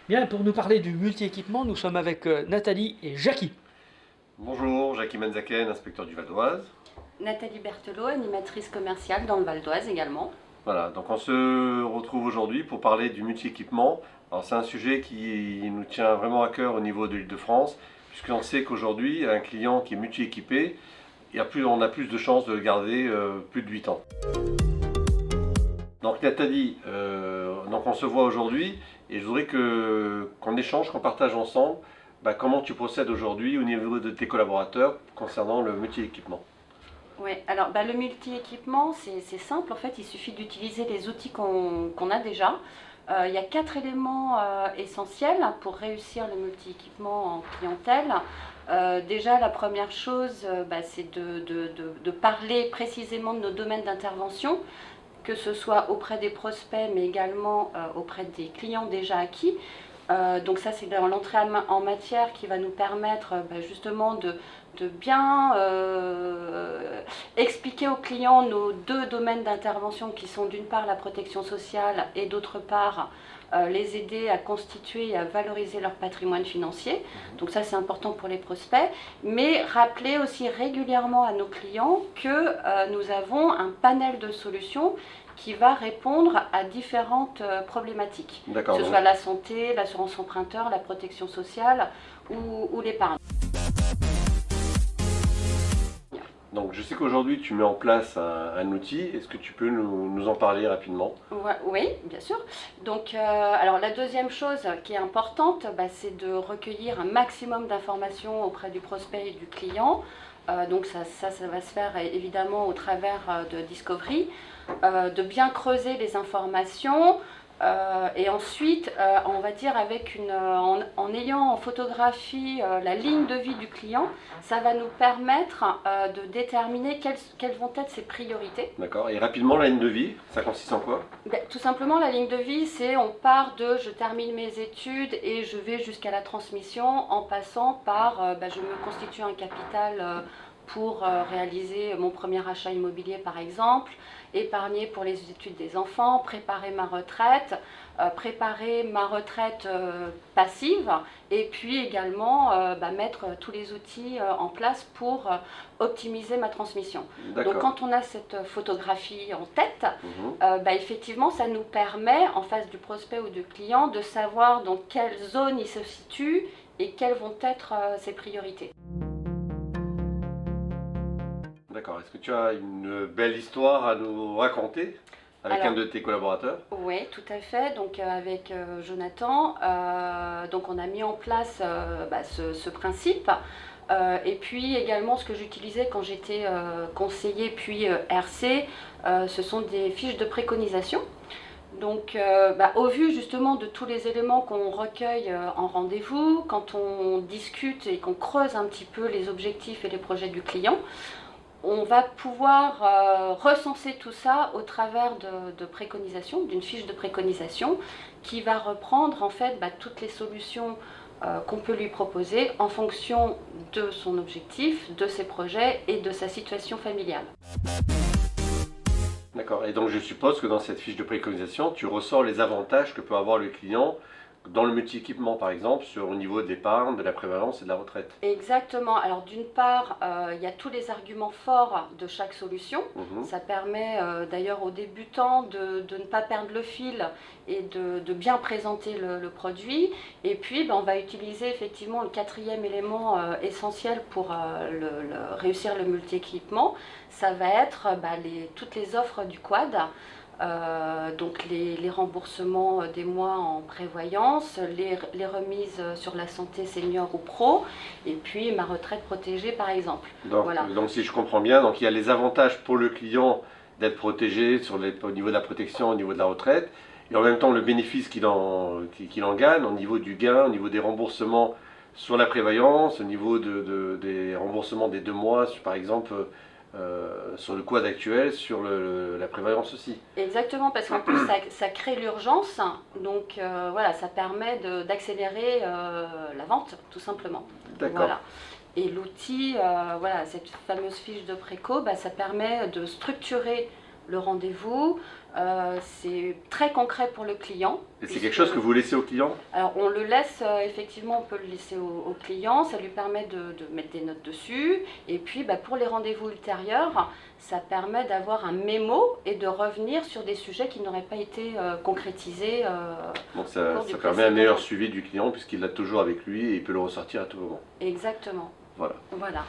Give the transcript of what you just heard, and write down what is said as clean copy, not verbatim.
Bien, pour nous parler du multi-équipement, nous sommes avec Nathalie et Jackie. Bonjour, Jackie Menzaken, inspecteur du Val d'Oise. Nathalie Berthelot, animatrice commerciale dans le Val d'Oise également. Voilà, donc on se retrouve aujourd'hui pour parler du multi-équipement. Alors c'est un sujet qui nous tient vraiment à cœur au niveau de l'Île-de-France, puisqu'on sait qu'aujourd'hui, un client qui est multi-équipé, on a plus de chances de le garder plus de 8 ans. Donc Nathalie, donc on se voit aujourd'hui et je voudrais qu'on échange, qu'on partage ensemble comment tu procèdes aujourd'hui au niveau de tes collaborateurs concernant le multi-équipement. Oui, alors le multi-équipement, c'est simple. En fait, il suffit d'utiliser les outils qu'on a déjà. Il y a 4 éléments essentiels pour réussir le multi-équipement en clientèle. Déjà, la première chose, c'est de parler précisément de nos domaines d'intervention, que ce soit auprès des prospects, mais également auprès des clients déjà acquis. Donc ça, c'est l'entrée en matière qui va nous permettre justement de bien expliquer aux clients nos 2 domaines d'intervention qui sont d'une part la protection sociale et d'autre part les aider à constituer et à valoriser leur patrimoine financier. Donc ça, c'est important pour les prospects, mais rappeler aussi régulièrement à nos clients que nous avons un panel de solutions qui va répondre à différentes problématiques, que ce soit la santé, l'assurance emprunteur, la protection sociale ou l'épargne. Donc je sais qu'aujourd'hui tu mets en place un outil, est-ce que tu peux nous en parler rapidement? Oui, bien sûr. Donc alors la deuxième chose qui est importante, c'est de recueillir un maximum d'informations auprès du prospect et du client. Donc ça va se faire évidemment au travers de Discovery, de bien creuser les informations et ensuite on va dire en ayant en photographie la ligne de vie du client, ça va nous permettre de déterminer quelles vont être ses priorités. D'accord, et rapidement la ligne de vie, ça consiste en quoi? Tout simplement la ligne de vie, c'est on part de je termine mes études et je vais jusqu'à la transmission en passant par je me constitue un capital pour réaliser mon premier achat immobilier par exemple, épargner pour les études des enfants, préparer ma retraite passive et puis également mettre tous les outils en place pour optimiser ma transmission. Donc quand on a cette photographie en tête, effectivement ça nous permet en face du prospect ou du client de savoir dans quelle zone il se situe et quelles vont être ses priorités. D'accord, est-ce que tu as une belle histoire à nous raconter avec un de tes collaborateurs? Oui, tout à fait. Donc avec Jonathan, donc on a mis en place ce principe. Et puis également ce que j'utilisais quand j'étais conseiller puis RC, ce sont des fiches de préconisation. Donc au vu justement de tous les éléments qu'on recueille en rendez-vous, quand on discute et qu'on creuse un petit peu les objectifs et les projets du client, on va pouvoir recenser tout ça au travers de préconisations, d'une fiche de préconisation qui va reprendre en fait toutes les solutions qu'on peut lui proposer en fonction de son objectif, de ses projets et de sa situation familiale. D'accord, et donc je suppose que dans cette fiche de préconisation, tu ressors les avantages que peut avoir le client dans le multi-équipement par exemple, au niveau de l'épargne, de la prévalence et de la retraite. Exactement, alors d'une part, il y a tous les arguments forts de chaque solution. Ça permet d'ailleurs aux débutants de ne pas perdre le fil et de bien présenter le produit. Et puis on va utiliser effectivement le 4e élément essentiel pour réussir le multi-équipement. Ça va être toutes les offres du quad. Donc les remboursements des mois en prévoyance, les remises sur la santé senior ou pro, et puis ma retraite protégée par exemple. Donc si je comprends bien, donc il y a les avantages pour le client d'être protégé au niveau de la protection, au niveau de la retraite, et en même temps le bénéfice qu'il en gagne au niveau du gain, au niveau des remboursements sur la prévoyance, au niveau des remboursements des 2 mois, par exemple. Sur le quad actuel, sur la prévoyance aussi. Exactement, parce qu'en plus ça crée l'urgence, donc ça permet d'accélérer la vente tout simplement. D'accord. Voilà. Et l'outil, cette fameuse fiche de préco, ça permet de structurer le rendez-vous. C'est très concret pour le client. Et c'est quelque chose que vous laissez au client? Alors on le laisse, effectivement, on peut le laisser au client, ça lui permet de mettre des notes dessus. Et puis pour les rendez-vous ultérieurs, ça permet d'avoir un mémo et de revenir sur des sujets qui n'auraient pas été concrétisés. Donc ça permet un meilleur suivi du client puisqu'il l'a toujours avec lui et il peut le ressortir à tout moment. Exactement. Voilà. Voilà.